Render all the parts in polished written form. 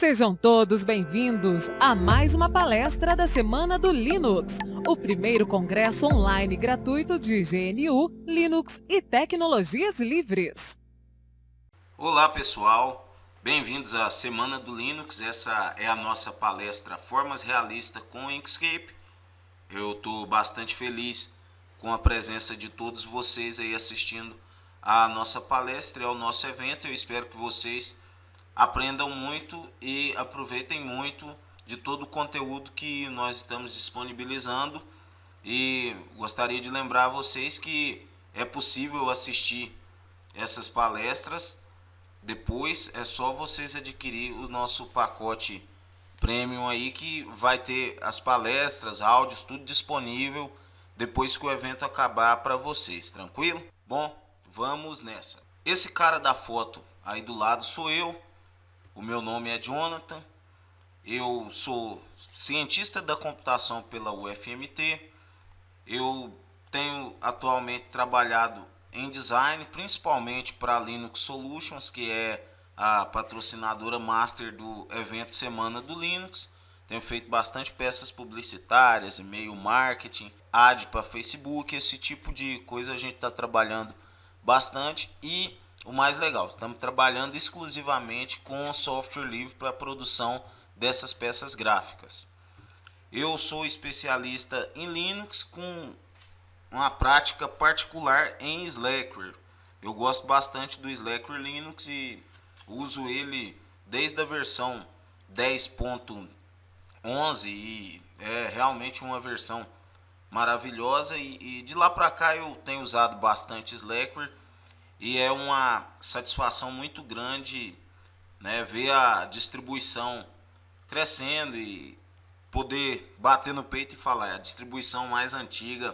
Sejam todos bem-vindos a mais uma palestra da Semana do Linux, o primeiro congresso online gratuito de GNU, Linux e tecnologias livres. Olá pessoal, bem-vindos à Semana do Linux. Essa é a nossa palestra Formas Realistas com Inkscape. Eu estou bastante feliz com a presença de todos vocês aí assistindo a nossa palestra e ao nosso evento. Eu espero que vocês aprendam muito e aproveitem muito de todo o conteúdo que nós estamos disponibilizando. E gostaria de lembrar a vocês que é possível assistir essas palestras. Depois é só vocês adquirir o nosso pacote premium aí, que vai ter as palestras, áudios, tudo disponível depois que o evento acabar para vocês, tranquilo? Bom, vamos nessa. Esse cara da foto aí do lado sou eu. O meu nome é Jonathan. Eu sou cientista da computação pela UFMT. Eu tenho atualmente trabalhado em design, principalmente para a Linux Solutions, que é a patrocinadora master do evento Semana do Linux. Tenho feito bastante peças publicitárias, e-mail marketing, ad para Facebook, esse tipo de coisa a gente está trabalhando bastante. E o mais legal, estamos trabalhando exclusivamente com software livre para a produção dessas peças gráficas. Eu sou especialista em Linux com uma prática particular em Slackware. Eu gosto bastante do Slackware Linux e uso ele desde a versão 10.11 e é realmente uma versão maravilhosa. E de lá para cá eu tenho usado bastante Slackware e é uma satisfação muito grande, né, ver a distribuição crescendo e poder bater no peito e falar, é a distribuição mais antiga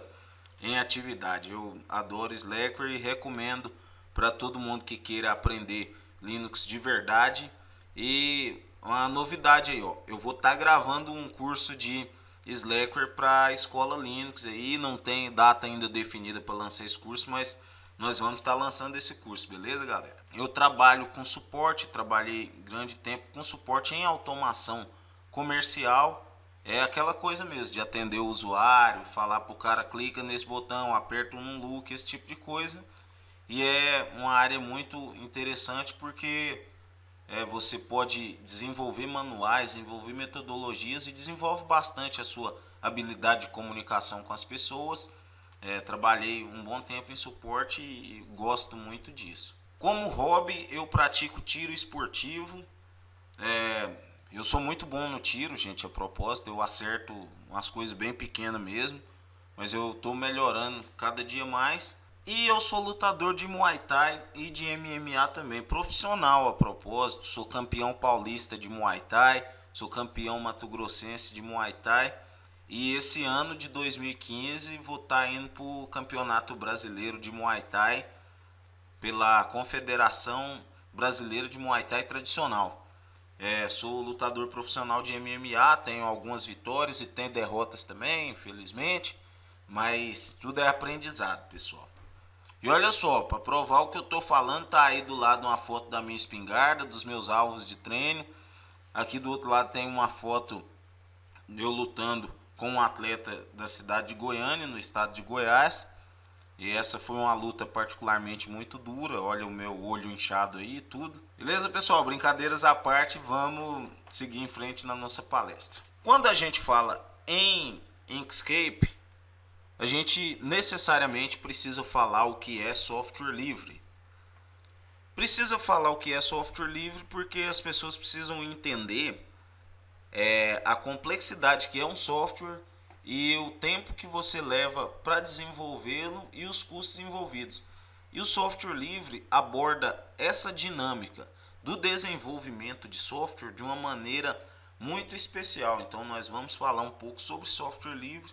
em atividade. Eu adoro Slackware e recomendo para todo mundo que queira aprender Linux de verdade. E uma novidade aí, ó, eu vou estar gravando um curso de Slackware para a escola Linux aí, não tem data ainda definida para lançar esse curso, mas nós vamos estar lançando esse curso, beleza, galera? Eu trabalho com suporte, trabalhei grande tempo com suporte em automação comercial. É aquela coisa mesmo de atender o usuário, falar para o cara, clica nesse botão, aperta um look, esse tipo de coisa. E é uma área muito interessante porque você pode desenvolver manuais, desenvolver metodologias e desenvolve bastante a sua habilidade de comunicação com as pessoas. Trabalhei um bom tempo em suporte e gosto muito disso. Como hobby, eu pratico tiro esportivo. Eu sou muito bom no tiro, gente, a propósito. Eu acerto umas coisas bem pequenas mesmo, mas eu estou melhorando cada dia mais. E eu sou lutador de Muay Thai e de MMA também, profissional a propósito. Sou campeão paulista de Muay Thai, sou campeão mato-grossense de Muay Thai. E esse ano de 2015 vou estar indo para o Campeonato Brasileiro de Muay Thai pela Confederação Brasileira de Muay Thai Tradicional. Sou lutador profissional de MMA, tenho algumas vitórias e tenho derrotas também, infelizmente. Mas tudo é aprendizado, pessoal. E olha só, para provar o que eu estou falando, tá aí do lado uma foto da minha espingarda, dos meus alvos de treino. Aqui do outro lado tem uma foto eu lutando com um atleta da cidade de Goiânia, no estado de Goiás. E essa foi uma luta particularmente muito dura. Olha o meu olho inchado aí e tudo. Beleza, pessoal? Brincadeiras à parte, vamos seguir em frente na nossa palestra. Quando a gente fala em Inkscape, a gente necessariamente precisa falar o que é software livre. Precisa falar o que é software livre porque as pessoas precisam entender a complexidade que é um software e o tempo que você leva para desenvolvê-lo e os custos envolvidos. E o software livre aborda essa dinâmica do desenvolvimento de software de uma maneira muito especial. Então nós vamos falar um pouco sobre software livre,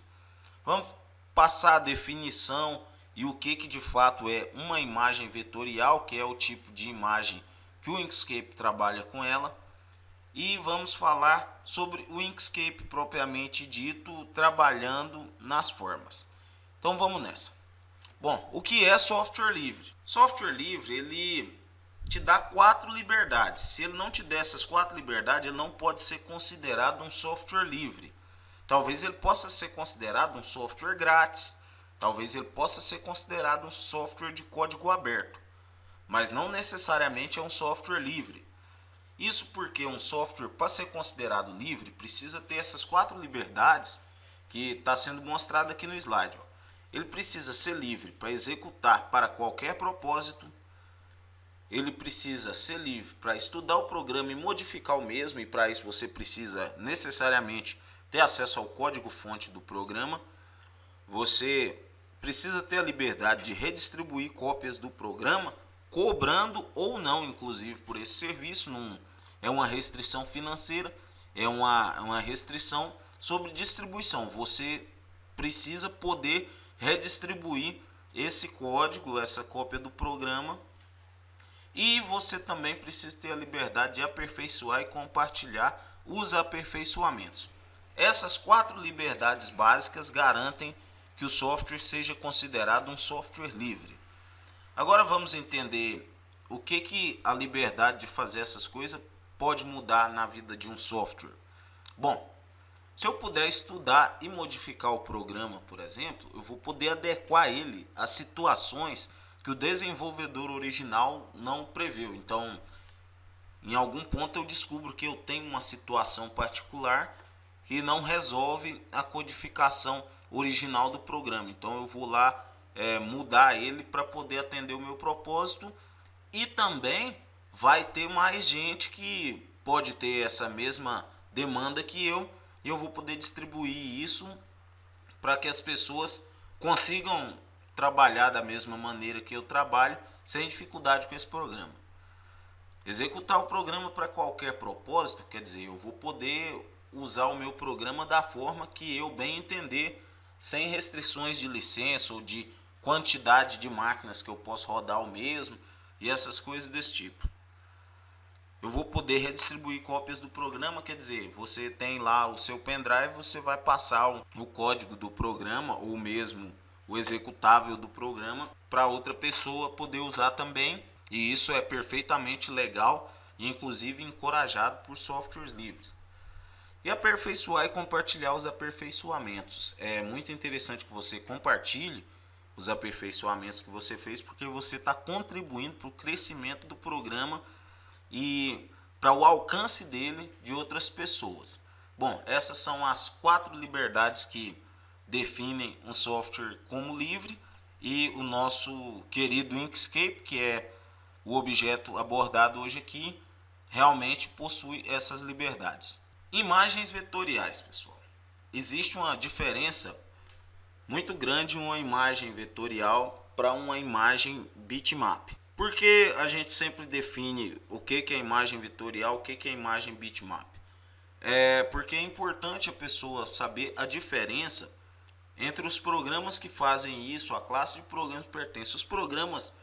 vamos passar a definição e o que de fato é uma imagem vetorial, que é o tipo de imagem que o Inkscape trabalha com ela. E vamos falar sobre o Inkscape propriamente dito, trabalhando nas formas. Então vamos nessa. Bom, o que é software livre? Software livre, ele te dá 4 liberdades. Se ele não te der essas 4 liberdades, ele não pode ser considerado um software livre. Talvez ele possa ser considerado um software grátis, talvez ele possa ser considerado um software de código aberto, mas não necessariamente é um software livre. Isso porque um software, para ser considerado livre, precisa ter essas 4 liberdades que está sendo mostrado aqui no slide. Ele precisa ser livre para executar para qualquer propósito, ele precisa ser livre para estudar o programa e modificar o mesmo, e para isso você precisa necessariamente ter acesso ao código-fonte do programa. Você precisa ter a liberdade de redistribuir cópias do programa, cobrando ou não, inclusive, por esse serviço. Não é uma restrição financeira, é uma restrição sobre distribuição. Você precisa poder redistribuir esse código, essa cópia do programa. E você também precisa ter a liberdade de aperfeiçoar e compartilhar os aperfeiçoamentos. Essas 4 liberdades básicas garantem que o software seja considerado um software livre. Agora vamos entender o que a liberdade de fazer essas coisas pode mudar na vida de um software. Bom, se eu puder estudar e modificar o programa, por exemplo, eu vou poder adequar ele às situações que o desenvolvedor original não preveu. Então, em algum ponto eu descubro que eu tenho uma situação particular que não resolve a codificação original do programa. Então eu vou lá mudar ele para poder atender o meu propósito, e também vai ter mais gente que pode ter essa mesma demanda que eu, e eu vou poder distribuir isso para que as pessoas consigam trabalhar da mesma maneira que eu trabalho, sem dificuldade com esse programa. Executar o programa para qualquer propósito, quer dizer, eu vou poder usar o meu programa da forma que eu bem entender, sem restrições de licença ou de quantidade de máquinas que eu posso rodar o mesmo e essas coisas desse tipo. Eu vou poder redistribuir cópias do programa, quer dizer, você tem lá o seu pendrive, você vai passar o código do programa ou mesmo o executável do programa para outra pessoa poder usar também, e isso é perfeitamente legal e inclusive encorajado por softwares livres. E aperfeiçoar e compartilhar os aperfeiçoamentos. É muito interessante que você compartilhe os aperfeiçoamentos que você fez, porque você está contribuindo para o crescimento do programa e para o alcance dele de outras pessoas. Bom, essas são as 4 liberdades que definem um software como livre, e o nosso querido Inkscape, que é o objeto abordado hoje aqui, realmente possui essas liberdades. Imagens vetoriais, pessoal. Existe uma diferença muito grande uma imagem vetorial para uma imagem bitmap. Por que a gente sempre define o que é imagem vetorial, o que é imagem bitmap? Porque é importante a pessoa saber a diferença entre os programas que fazem isso, a classe de programas que pertence. Os programas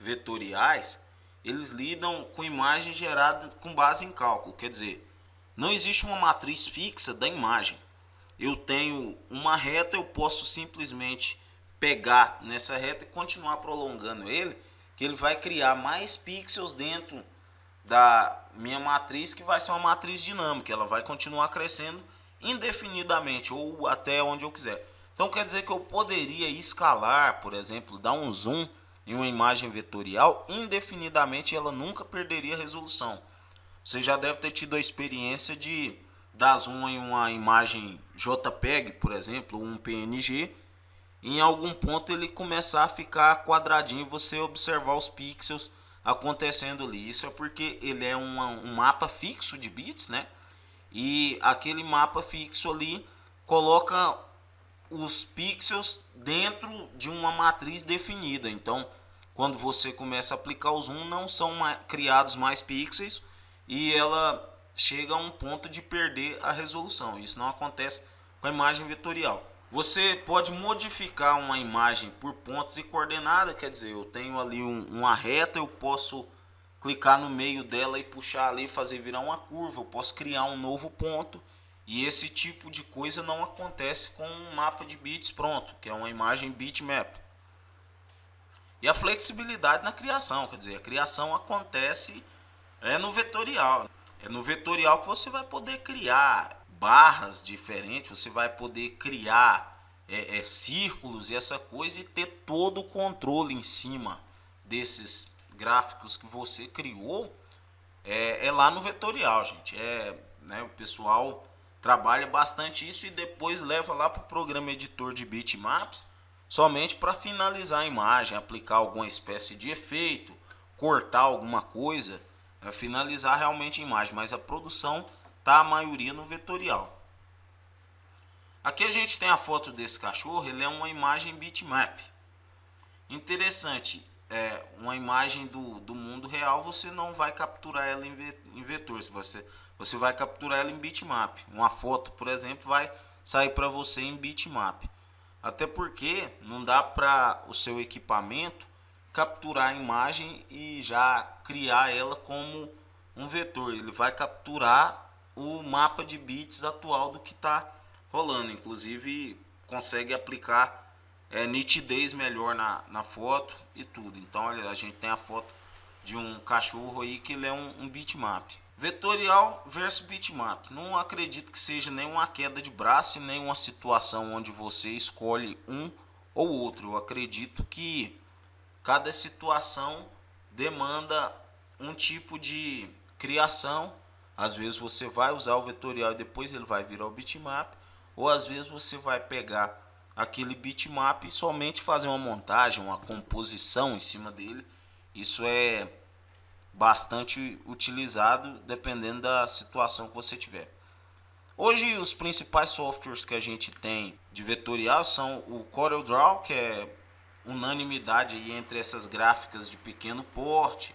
vetoriais, eles lidam com imagem gerada com base em cálculo, quer dizer, não existe uma matriz fixa da imagem. Eu tenho uma reta, eu posso simplesmente pegar nessa reta e continuar prolongando ele, que ele vai criar mais pixels dentro da minha matriz, que vai ser uma matriz dinâmica, ela vai continuar crescendo indefinidamente ou até onde eu quiser. Então quer dizer que eu poderia escalar, por exemplo, dar um zoom em uma imagem vetorial indefinidamente e ela nunca perderia resolução. Você já deve ter tido a experiência de dar zoom em uma imagem JPEG, por exemplo, ou um PNG, e em algum ponto ele começar a ficar quadradinho e você observar os pixels acontecendo ali. Isso é porque ele é um mapa fixo de bits, né? E aquele mapa fixo ali coloca os pixels dentro de uma matriz definida. Então, quando você começa a aplicar o zoom, não são criados mais pixels e ela chega a um ponto de perder a resolução. Isso não acontece com a imagem vetorial. Você pode modificar uma imagem por pontos e coordenada, quer dizer, eu tenho ali uma reta, eu posso clicar no meio dela e puxar ali, fazer virar uma curva, eu posso criar um novo ponto, e esse tipo de coisa não acontece com um mapa de bits pronto, que é uma imagem bitmap. e a flexibilidade na criação. Quer dizer, a criação acontece no vetorial. É no vetorial que você vai poder criar barras diferentes, você vai poder criar círculos e essa coisa e ter todo o controle em cima desses gráficos que você criou. É lá no vetorial, gente. O pessoal trabalha bastante isso e depois leva lá para o programa editor de bitmaps somente para finalizar a imagem, aplicar alguma espécie de efeito, cortar alguma coisa, finalizar realmente a imagem, mas a produção tá a maioria no vetorial. Aqui a gente tem a foto desse cachorro, ele é uma imagem bitmap. Interessante, uma imagem do mundo real você não vai capturar ela em vetor, você vai capturar ela em bitmap. Uma foto, por exemplo, vai sair para você em bitmap. Até porque não dá para o seu equipamento capturar a imagem e já criar ela como um vetor. Ele vai capturar o mapa de bits atual do que está rolando. Inclusive consegue aplicar nitidez melhor na foto e tudo. Então olha, a gente tem a foto de um cachorro aí que ele é um bitmap. Vetorial versus bitmap. Não acredito que seja nenhuma queda de braço e nenhuma situação onde você escolhe um ou outro. Eu acredito que cada situação demanda um tipo de criação. Às vezes você vai usar o vetorial e depois ele vai virar o bitmap, ou às vezes você vai pegar aquele bitmap e somente fazer uma montagem, uma composição em cima dele. Isso é bastante utilizado dependendo da situação que você tiver. Hoje os principais softwares que a gente tem de vetorial são o CorelDRAW, que é unanimidade aí entre essas gráficas de pequeno porte,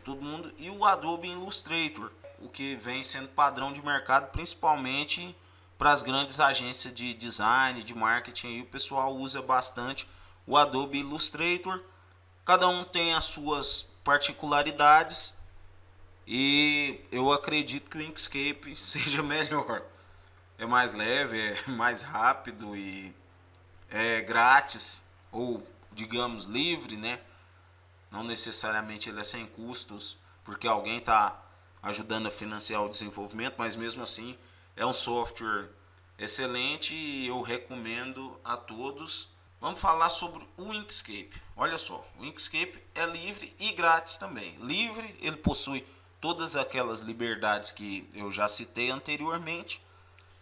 todo mundo, e o Adobe Illustrator, o que vem sendo padrão de mercado principalmente para as grandes agências de design, de marketing, aí o pessoal usa bastante o Adobe Illustrator. Cada um tem as suas particularidades e eu acredito que o Inkscape seja melhor. É mais leve, é mais rápido e é grátis, ou digamos livre, né? Não necessariamente ele é sem custos, porque alguém está ajudando a financiar o desenvolvimento, mas mesmo assim é um software excelente e eu recomendo a todos. Vamos falar sobre o Inkscape. Olha só, o Inkscape é livre e grátis também. Livre, ele possui todas aquelas liberdades que eu já citei anteriormente.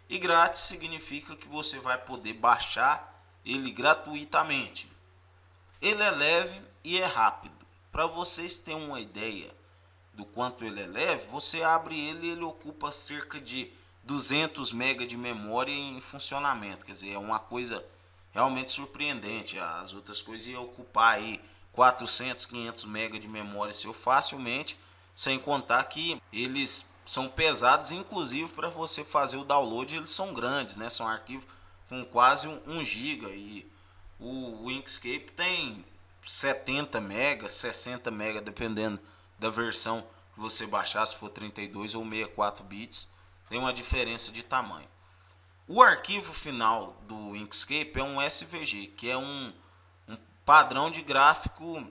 E grátis significa que você vai poder baixar ele gratuitamente. Ele é leve e é rápido. Para vocês terem uma ideia do quanto ele é leve, você abre ele e ele ocupa cerca de 200 MB de memória em funcionamento. Quer dizer, é uma coisa realmente surpreendente. As outras coisas iam ocupar aí 400, 500 MB de memória seu facilmente, sem contar que eles são pesados, inclusive para você fazer o download eles são grandes, né? São arquivos com quase 1 GB e o Inkscape tem 70 MB, 60 MB, dependendo da versão que você baixar, se for 32 ou 64 bits, tem uma diferença de tamanho. O arquivo final do Inkscape é um SVG, que é um padrão de gráfico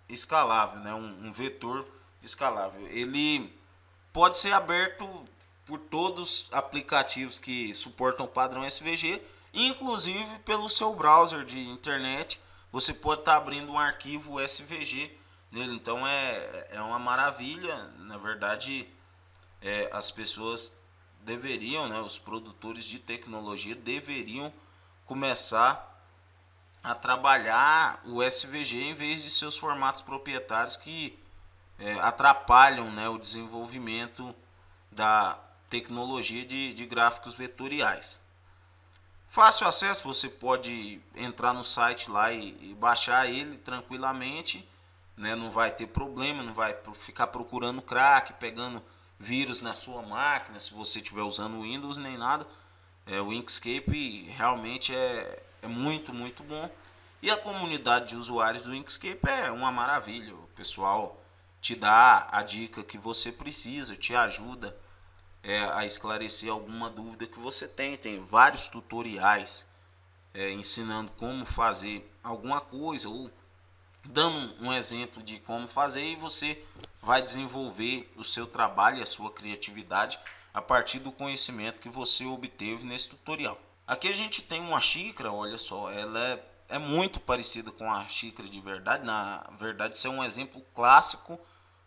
escalável, né? Um vetor escalável. Ele pode ser aberto por todos os aplicativos que suportam o padrão SVG, inclusive pelo seu browser de internet. Você pode estar abrindo um arquivo SVG nele, então é uma maravilha. Na verdade, as pessoas deveriam, né, os produtores de tecnologia deveriam começar a trabalhar o SVG em vez de seus formatos proprietários que atrapalham, né, o desenvolvimento da tecnologia de gráficos vetoriais. Fácil acesso, você pode entrar no site lá e baixar ele tranquilamente, né? Não vai ter problema, não vai ficar procurando crack, pegando vírus na sua máquina, se você estiver usando Windows nem nada. O Inkscape realmente é muito, muito bom. E a comunidade de usuários do Inkscape é uma maravilha. O pessoal te dá a dica que você precisa, te ajuda a esclarecer alguma dúvida que você tem. Tem vários tutoriais ensinando como fazer alguma coisa ou dando um exemplo de como fazer, e você vai desenvolver o seu trabalho e a sua criatividade a partir do conhecimento que você obteve nesse tutorial. Aqui a gente tem uma xícara, olha só, ela é muito parecida com a xícara de verdade. Na verdade, isso é um exemplo clássico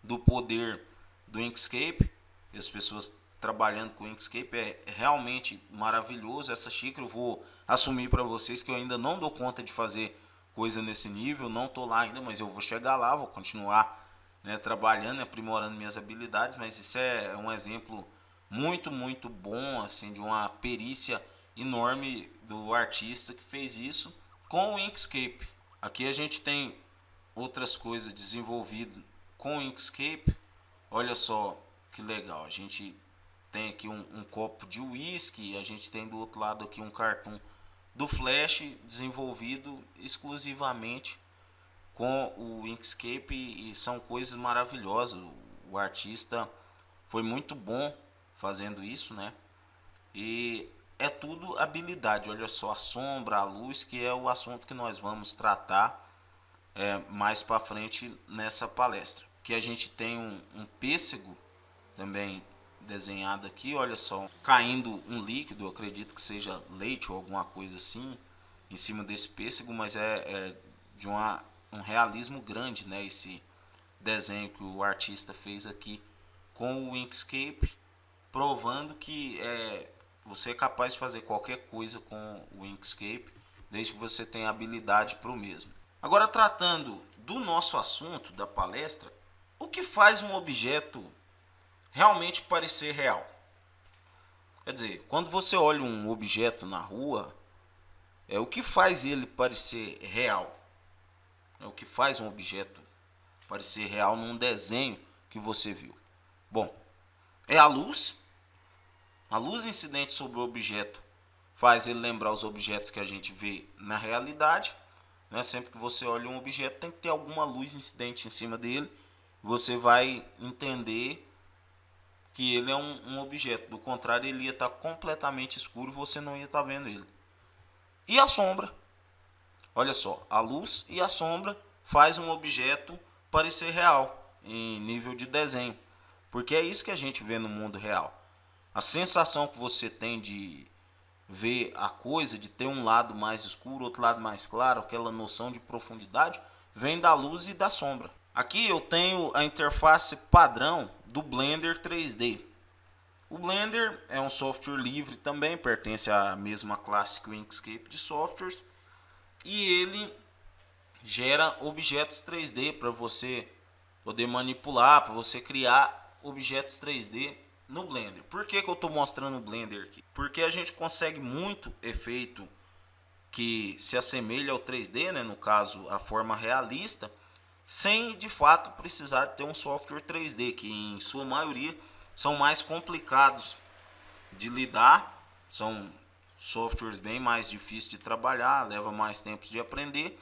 do poder do Inkscape. As pessoas trabalhando com o Inkscape é realmente maravilhoso. Essa xícara eu vou assumir para vocês que eu ainda não dou conta de fazer coisa nesse nível, não estou lá ainda, mas eu vou chegar lá, vou continuar, né, trabalhando e aprimorando minhas habilidades. Mas isso é um exemplo muito bom, assim, de uma perícia enorme do artista que fez isso com o Inkscape. Aqui a gente tem outras coisas desenvolvidas com o Inkscape. Olha só que legal, a gente tem aqui um copo de uísque, a gente tem do outro lado aqui um cartoon do Flash desenvolvido exclusivamente com o Inkscape, e são coisas maravilhosas. O artista foi muito bom fazendo isso, né? E é tudo habilidade. Olha só, a sombra, a luz, que é o assunto que nós vamos tratar mais para frente nessa palestra. Que a gente tem um pêssego também desenhado aqui, olha só, caindo um líquido, eu acredito que seja leite ou alguma coisa assim, em cima desse pêssego, mas é de um realismo grande, né, esse desenho que o artista fez aqui com o Inkscape, provando que você é capaz de fazer qualquer coisa com o Inkscape, desde que você tenha habilidade para o mesmo. Agora, tratando do nosso assunto da palestra, o que faz um objeto realmente parecer real? Quer dizer, quando você olha um objeto na rua, o que faz ele parecer real? O que faz um objeto parecer real num desenho que você viu? Bom, é a luz. A luz incidente sobre o objeto faz ele lembrar os objetos que a gente vê na realidade, né? Sempre que você olha um objeto, tem que ter alguma luz incidente em cima dele. Você vai entender que ele é um objeto. Do contrário, ele ia estar completamente escuro e você não ia estar vendo ele. E a sombra? Olha só, a luz e a sombra faz um objeto parecer real em nível de desenho, porque é isso que a gente vê no mundo real. A sensação que você tem de ver a coisa, de ter um lado mais escuro, outro lado mais claro, aquela noção de profundidade, vem da luz e da sombra. Aqui eu tenho a interface padrão do Blender 3D. O Blender é um software livre também, pertence à mesma classe que o Inkscape de softwares, e ele gera objetos 3D para você poder manipular, para você criar objetos 3D no Blender. Por que eu estou mostrando o Blender aqui? Porque a gente consegue muito efeito que se assemelha ao 3D, né? No caso, a forma realista, sem de fato precisar ter um software 3D, que em sua maioria são mais complicados de lidar, são softwares bem mais difíceis de trabalhar, leva mais tempo de aprender,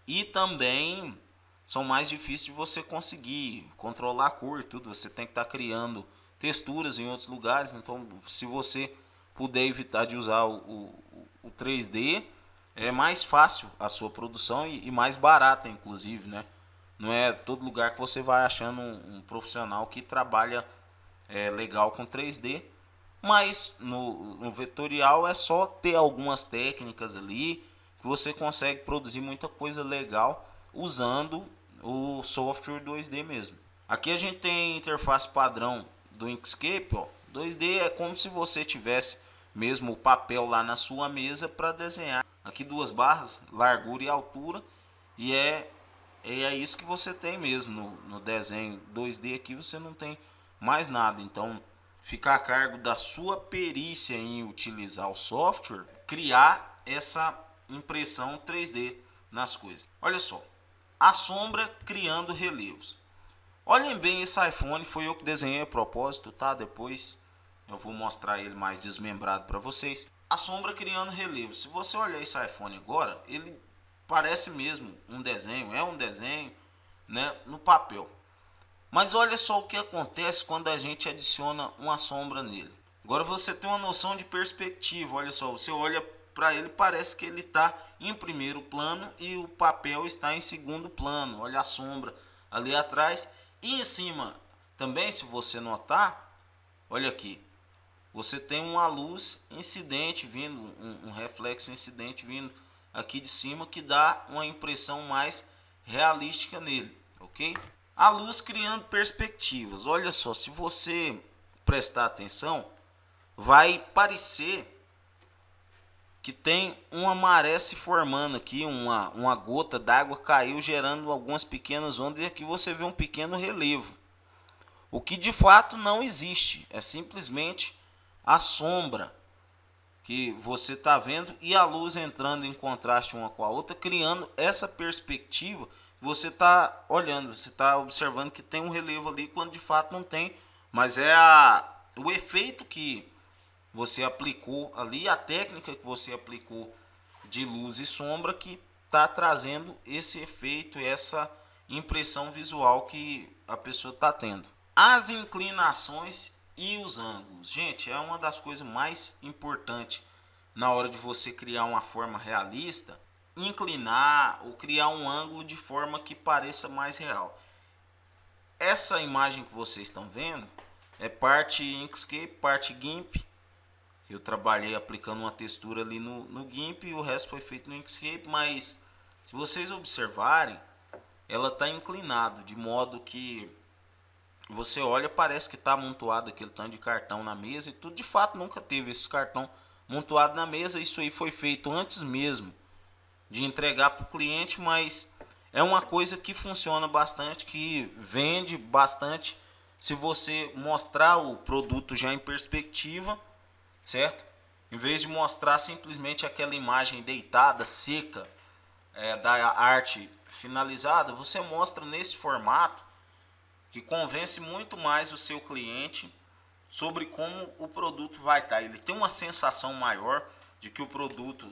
e também são mais difíceis de você conseguir controlar a cor e tudo. Você tem que estar criando texturas em outros lugares. Então, se você puder evitar de usar o 3D, é mais fácil a sua produção e mais barata, inclusive, né? Não é todo lugar que você vai achando um profissional que trabalha legal com 3D, mas no vetorial é só ter algumas técnicas ali que você consegue produzir muita coisa legal usando o software 2D mesmo. Aqui a gente tem a interface padrão do Inkscape, ó. 2D é como se você tivesse mesmo o papel lá na sua mesa para desenhar. Aqui duas barras, largura e altura, e é isso que você tem mesmo no desenho 2D. Aqui você não tem mais nada. Então fica a cargo da sua perícia em utilizar o software, criar essa impressão 3D nas coisas. Olha só, a sombra criando relevos. Olhem bem, esse iPhone foi eu que desenhei a propósito, tá? Depois eu vou mostrar ele mais desmembrado para vocês. A sombra criando relevos. Se você olhar esse iPhone agora, ele parece mesmo um desenho, é um desenho, né, no papel. Mas olha só o que acontece quando a gente adiciona uma sombra nele. Agora você tem uma noção de perspectiva. Olha só, você olha para ele parece que ele está em primeiro plano e o papel está em segundo plano. Olha a sombra ali atrás. E em cima também, se você notar, olha aqui, você tem uma luz incidente vindo, um reflexo incidente vindo aqui de cima, que dá uma impressão mais realística nele, ok? A luz criando perspectivas. Olha só, se você prestar atenção, vai parecer que tem uma maré se formando aqui, uma gota d'água caiu gerando algumas pequenas ondas, e aqui você vê um pequeno relevo. O que de fato não existe, é simplesmente a sombra que você está vendo e a luz entrando em contraste uma com a outra, criando essa perspectiva. Você está olhando, você está observando que tem um relevo ali, quando de fato não tem, mas é o efeito que você aplicou ali, a técnica que você aplicou de luz e sombra, que está trazendo esse efeito, essa impressão visual que a pessoa está tendo. As inclinações e os ângulos, gente, é uma das coisas mais importantes na hora de você criar uma forma realista. Inclinar ou criar um ângulo de forma que pareça mais real. Essa imagem que vocês estão vendo é parte Inkscape, parte GIMP. Eu trabalhei aplicando uma textura ali no GIMP e o resto foi feito no Inkscape, mas se vocês observarem, ela está inclinada, de modo que você olha, parece que está amontoado aquele tanto de cartão na mesa e tudo. De fato, nunca teve esse cartão amontoado na mesa. Isso aí foi feito antes mesmo de entregar para o cliente, mas é uma coisa que funciona bastante, que vende bastante se você mostrar o produto já em perspectiva, certo? Em vez de mostrar simplesmente aquela imagem deitada, seca, da arte finalizada, você mostra nesse formato, que convence muito mais o seu cliente sobre como o produto vai estar. Ele tem uma sensação maior de que o produto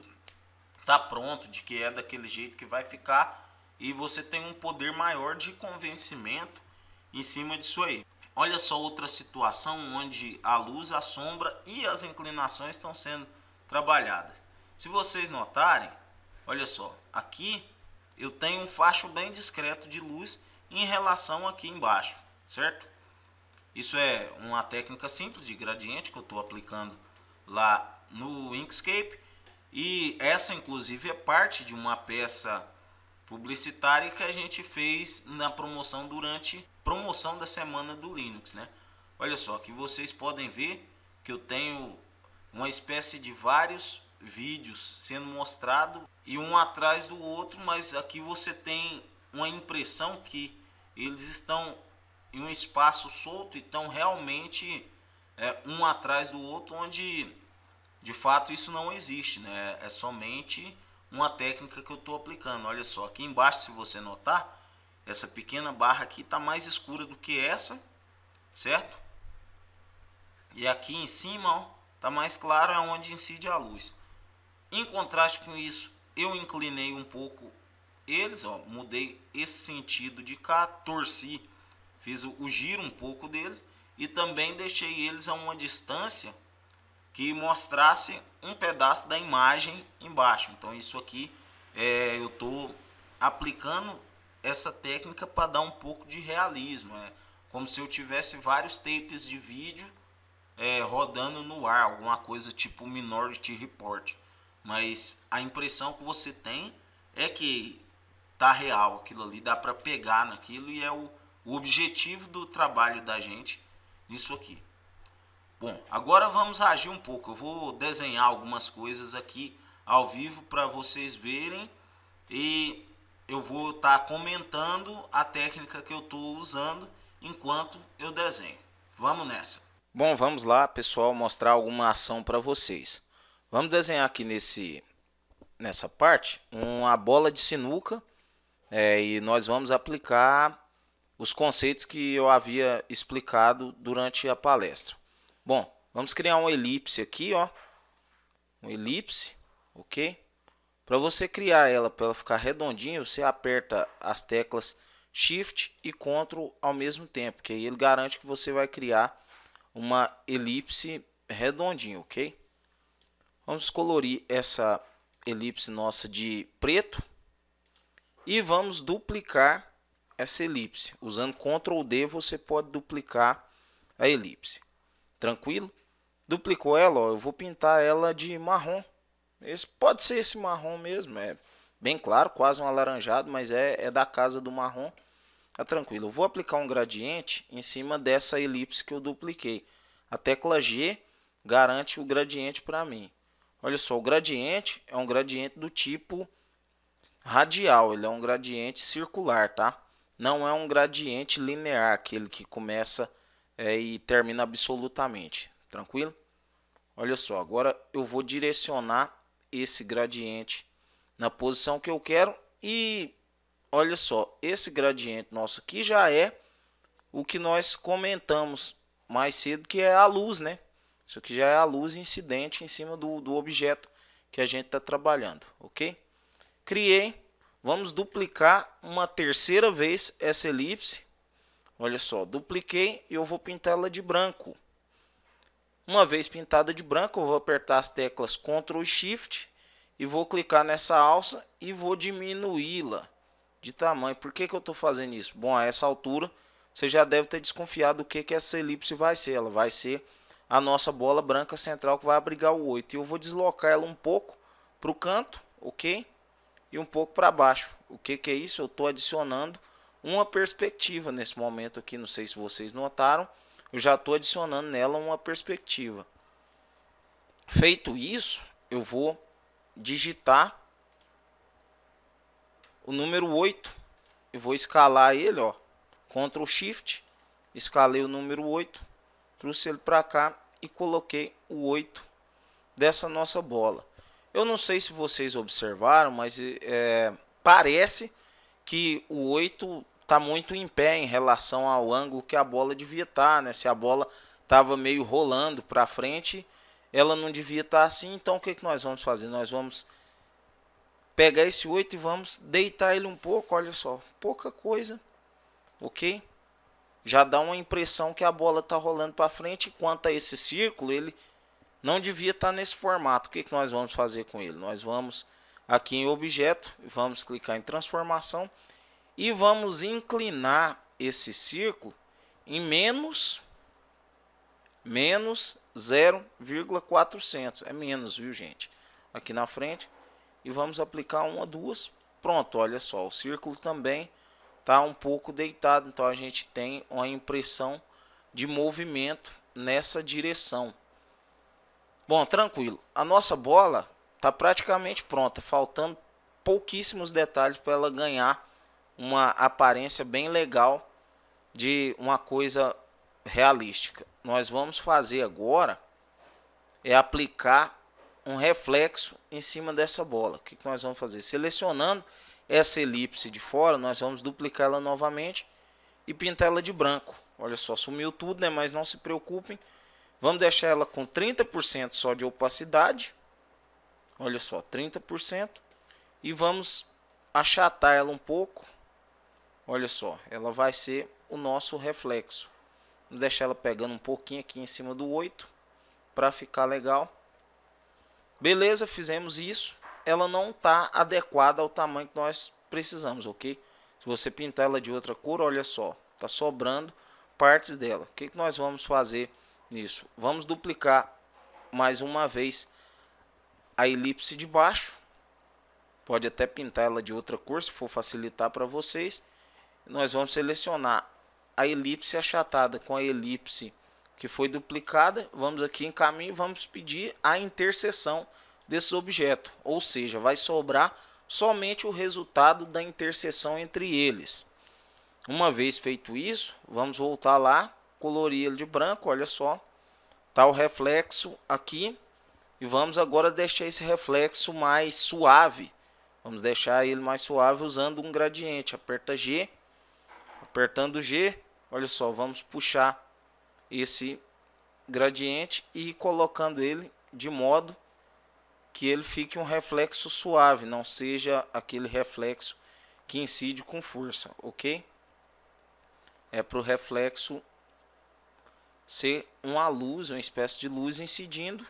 está pronto, de que é daquele jeito que vai ficar, e você tem um poder maior de convencimento em cima disso aí. Olha só outra situação onde a luz, a sombra e as inclinações estão sendo trabalhadas. Se vocês notarem, olha só, aqui eu tenho um facho bem discreto de luz em relação aqui embaixo, certo? Isso é uma técnica simples de gradiente que eu estou aplicando lá no Inkscape, e essa inclusive é parte de uma peça publicitária que a gente fez na promoção durante a promoção da semana do Linux, né? Olha só, que vocês podem ver que eu tenho uma espécie de vários vídeos sendo mostrado e um atrás do outro, mas aqui você tem uma impressão que eles estão em um espaço solto e estão realmente um atrás do outro, onde de fato isso não existe, né? É somente uma técnica que eu estou aplicando. Olha só, aqui embaixo, se você notar, essa pequena barra aqui está mais escura do que essa, certo? E aqui em cima está mais claro, é onde incide a luz. Em contraste com isso, eu inclinei um pouco eles, ó, mudei esse sentido de cá, torci, fiz o giro um pouco deles e também deixei eles a uma distância que mostrasse um pedaço da imagem embaixo. Então isso aqui eu estou aplicando essa técnica para dar um pouco de realismo, como se eu tivesse vários tapes de vídeo rodando no ar, alguma coisa tipo Minority Report, mas a impressão que você tem é que tá real aquilo ali, dá para pegar naquilo, e é o objetivo do trabalho da gente nisso aqui. Bom, agora vamos agir um pouco. Eu vou desenhar algumas coisas aqui ao vivo para vocês verem, e eu vou estar comentando a técnica que eu estou usando enquanto eu desenho. Vamos nessa. Bom, vamos lá, pessoal, mostrar alguma ação para vocês. Vamos desenhar aqui nessa parte uma bola de sinuca, e nós vamos aplicar os conceitos que eu havia explicado durante a palestra. Bom, vamos criar uma elipse aqui, ó, uma elipse, ok? Para você criar ela, para ela ficar redondinha, você aperta as teclas Shift e Ctrl ao mesmo tempo, que aí ele garante que você vai criar uma elipse redondinha, ok? Vamos colorir essa elipse nossa de preto e vamos duplicar essa elipse. Usando Ctrl D você pode duplicar a elipse. Tranquilo? Duplicou ela, ó, eu vou pintar ela de marrom. Esse pode ser esse marrom mesmo, é bem claro, quase um alaranjado, mas é da casa do marrom. Tá tranquilo. Eu vou aplicar um gradiente em cima dessa elipse que eu dupliquei. A tecla G garante o gradiente para mim. Olha só, o gradiente é um gradiente do tipo radial, ele é um gradiente circular, tá? Não é um gradiente linear, aquele que começa e termina absolutamente. Tranquilo? Olha só, agora eu vou direcionar esse gradiente na posição que eu quero e olha só, esse gradiente nosso aqui já é o que nós comentamos mais cedo, que é a luz, né? Isso aqui já é a luz incidente em cima do objeto que a gente está trabalhando, ok? Criei, vamos duplicar uma terceira vez essa elipse. Olha só, dupliquei e eu vou pintar ela de branco. Uma vez pintada de branco, eu vou apertar as teclas Ctrl e Shift e vou clicar nessa alça e vou diminuí-la de tamanho. Por que eu estou fazendo isso? Bom, a essa altura você já deve ter desconfiado do que essa elipse vai ser. Ela vai ser a nossa bola branca central que vai abrigar o 8. E eu vou deslocar ela um pouco para o canto, ok? E um pouco para baixo. O que é isso? Eu estou adicionando uma perspectiva nesse momento aqui. Não sei se vocês notaram. Eu já estou adicionando nela uma perspectiva. Feito isso, eu vou digitar o número 8 e vou escalar ele, ó, Ctrl Shift, escalei o número 8, trouxe ele para cá e coloquei o 8 dessa nossa bola. Eu não sei se vocês observaram, mas parece que o 8 está muito em pé em relação ao ângulo que a bola devia estar, né? Se a bola estava meio rolando para frente, ela não devia estar assim. Então o que nós vamos fazer? Nós vamos pegar esse 8 e vamos deitar ele um pouco, olha só, pouca coisa, ok? Já dá uma impressão que a bola está rolando para frente, enquanto a esse círculo, ele não devia estar nesse formato. O que nós vamos fazer com ele? Nós vamos aqui em objeto, vamos clicar em transformação e vamos inclinar esse círculo em menos 0,400. É menos, viu, gente? Aqui na frente. E vamos aplicar uma, duas. Pronto, olha só. O círculo também está um pouco deitado. Então a gente tem uma impressão de movimento nessa direção. Bom, tranquilo. A nossa bola está praticamente pronta. Faltando pouquíssimos detalhes para ela ganhar uma aparência bem legal de uma coisa realística. Nós vamos fazer agora é aplicar um reflexo em cima dessa bola. O que nós vamos fazer? Selecionando essa elipse de fora, nós vamos duplicar ela novamente e pintar ela de branco. Olha só, sumiu tudo, né? Mas não se preocupem. Vamos deixar ela com 30% só de opacidade. Olha só, 30%. E vamos achatar ela um pouco. Olha só, ela vai ser o nosso reflexo. Vamos deixar ela pegando um pouquinho aqui em cima do 8 para ficar legal. Beleza, fizemos isso. Ela não está adequada ao tamanho que nós precisamos, ok? Se você pintar ela de outra cor, olha só, está sobrando partes dela. O que nós vamos fazer nisso? Vamos duplicar mais uma vez a elipse de baixo. Pode até pintar ela de outra cor, se for facilitar para vocês. Nós vamos selecionar a elipse achatada com a elipse que foi duplicada. Vamos aqui em caminho e vamos pedir a interseção desses objetos. Ou seja, vai sobrar somente o resultado da interseção entre eles. Uma vez feito isso, vamos voltar lá, colorir ele de branco, olha só. Está o reflexo aqui. E vamos agora deixar esse reflexo mais suave. Vamos deixar ele mais suave usando um gradiente. Aperta G. Apertando G, olha só, vamos puxar esse gradiente e colocando ele de modo que ele fique um reflexo suave, não seja aquele reflexo que incide com força, ok? É para o reflexo ser uma luz, uma espécie de luz incidindo.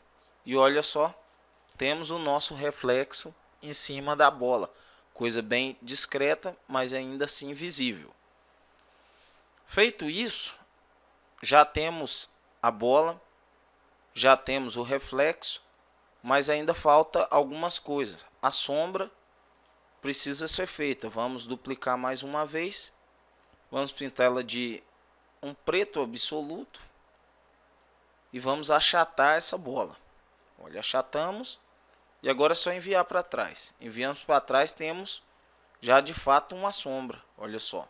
E olha só, temos o nosso reflexo em cima da bola. Coisa bem discreta, mas ainda assim visível. Feito isso, já temos a bola, já temos o reflexo, mas ainda falta algumas coisas. A sombra precisa ser feita. Vamos duplicar mais uma vez. Vamos pintar ela de um preto absoluto e vamos achatar essa bola. Olha, achatamos e agora é só enviar para trás. Enviamos para trás, temos já de fato uma sombra. Olha só,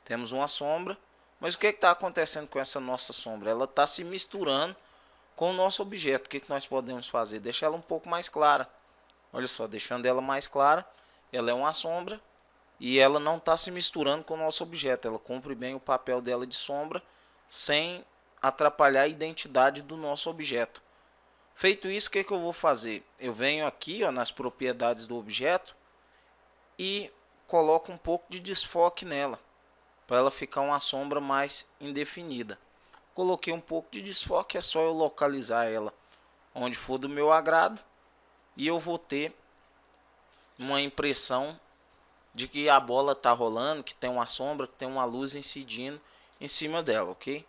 temos uma sombra, mas o que está acontecendo com essa nossa sombra? Ela está se misturando com o nosso objeto. O que nós podemos fazer? Deixar ela um pouco mais clara. Olha só, deixando ela mais clara, ela é uma sombra e ela não está se misturando com o nosso objeto. Ela cumpre bem o papel dela de sombra, sem atrapalhar a identidade do nosso objeto. Feito isso, o que eu vou fazer? Eu venho aqui, ó, nas propriedades do objeto e coloco um pouco de desfoque nela, para ela ficar uma sombra mais indefinida. Coloquei um pouco de desfoque, é só eu localizar ela onde for do meu agrado e eu vou ter uma impressão de que a bola está rolando, que tem uma sombra, que tem uma luz incidindo em cima dela, ok?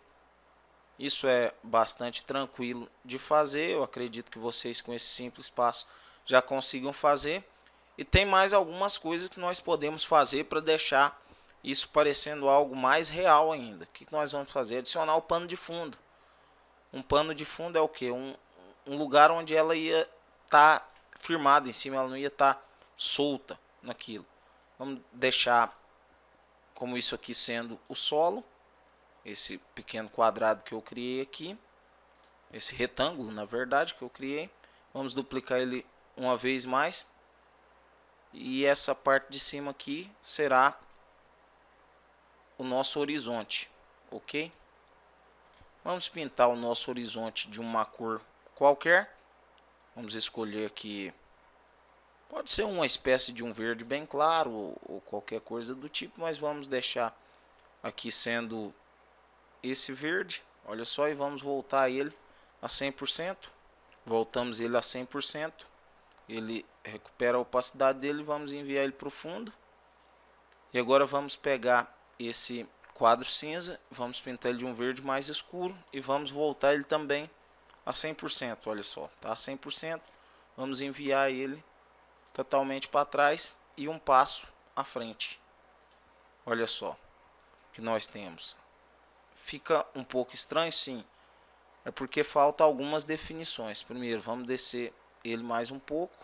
Isso é bastante tranquilo de fazer. Eu acredito que vocês com esse simples passo já consigam fazer. E tem mais algumas coisas que nós podemos fazer para deixar isso parecendo algo mais real ainda. O que nós vamos fazer? Adicionar o pano de fundo. Um pano de fundo é o que? Um lugar onde ela ia estar firmada em cima, ela não ia estar solta naquilo. Vamos deixar como isso aqui sendo o solo. Esse pequeno quadrado que eu criei aqui, esse retângulo na verdade que eu criei, vamos duplicar ele uma vez mais e essa parte de cima aqui será o nosso horizonte, ok? Vamos pintar o nosso horizonte de uma cor qualquer, vamos escolher aqui, pode ser uma espécie de um verde bem claro ou qualquer coisa do tipo, mas vamos deixar aqui sendo esse verde, olha só, e vamos voltar ele a 100%, voltamos ele a 100%, ele recupera a opacidade dele, vamos enviar ele para o fundo, e agora vamos pegar esse quadro cinza, vamos pintar ele de um verde mais escuro, e vamos voltar ele também a 100%, olha só, tá a 100%, vamos enviar ele totalmente para trás, e um passo à frente, olha só, que nós temos. Fica um pouco estranho, sim, é porque falta algumas definições. Primeiro vamos descer ele mais um pouco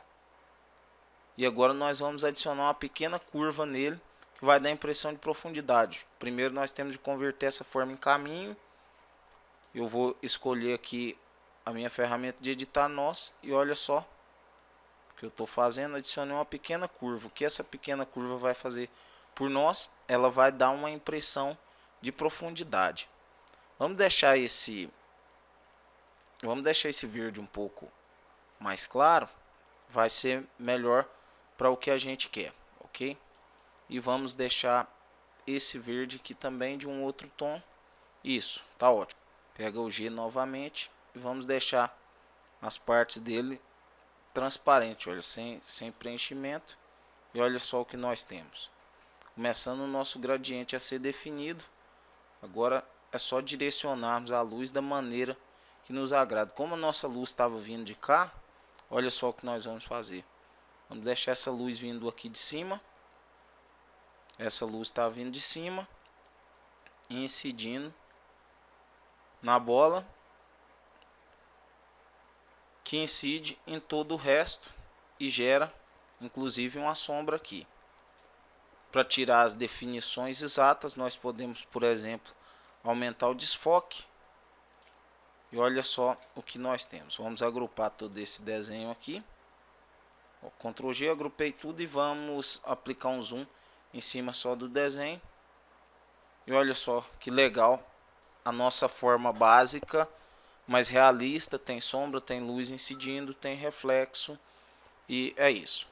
e agora nós vamos adicionar uma pequena curva nele que vai dar a impressão de profundidade. Primeiro nós temos de converter essa forma em caminho. Eu vou escolher aqui a minha ferramenta de editar nós e olha só o que eu estou fazendo, adicionei uma pequena curva. O que essa pequena curva vai fazer por nós? Ela vai dar uma impressão de profundidade. Vamos deixar esse verde um pouco mais claro, vai ser melhor para o que a gente quer, ok? E vamos deixar esse verde aqui também de um outro tom. Isso, tá ótimo. Pega o G novamente e vamos deixar as partes dele transparente, olha, sem preenchimento. E olha só o que nós temos. Começando o nosso gradiente a ser definido. Agora é só direcionarmos a luz da maneira que nos agrada. Como a nossa luz estava vindo de cá, olha só o que nós vamos fazer. Vamos deixar essa luz vindo aqui de cima. Essa luz está vindo de cima, incidindo na bola, que incide em todo o resto e gera inclusive uma sombra aqui. Para tirar as definições exatas, nós podemos, por exemplo, aumentar o desfoque. E olha só o que nós temos. Vamos agrupar todo esse desenho aqui. Ctrl G, agrupei tudo e vamos aplicar um zoom em cima só do desenho. E olha só que legal a nossa forma básica, mas realista. Tem sombra, tem luz incidindo, tem reflexo e é isso.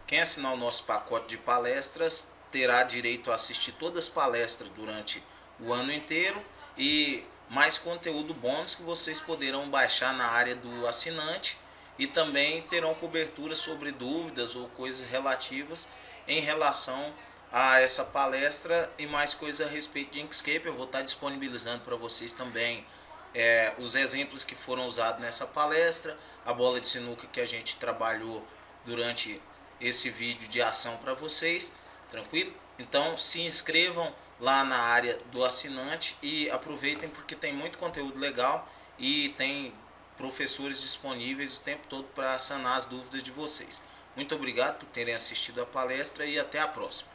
Quem assinar o nosso pacote de palestras terá direito a assistir todas as palestras durante o ano inteiro e mais conteúdo bônus que vocês poderão baixar na área do assinante e também terão cobertura sobre dúvidas ou coisas relativas em relação a essa palestra e mais coisas a respeito de Inkscape. Eu vou estar disponibilizando para vocês também os exemplos que foram usados nessa palestra, a bola de sinuca que a gente trabalhou durante esse vídeo de ação para vocês, tranquilo? Então se inscrevam lá na área do assinante e aproveitem, porque tem muito conteúdo legal e tem professores disponíveis o tempo todo para sanar as dúvidas de vocês. Muito obrigado por terem assistido a palestra e até a próxima.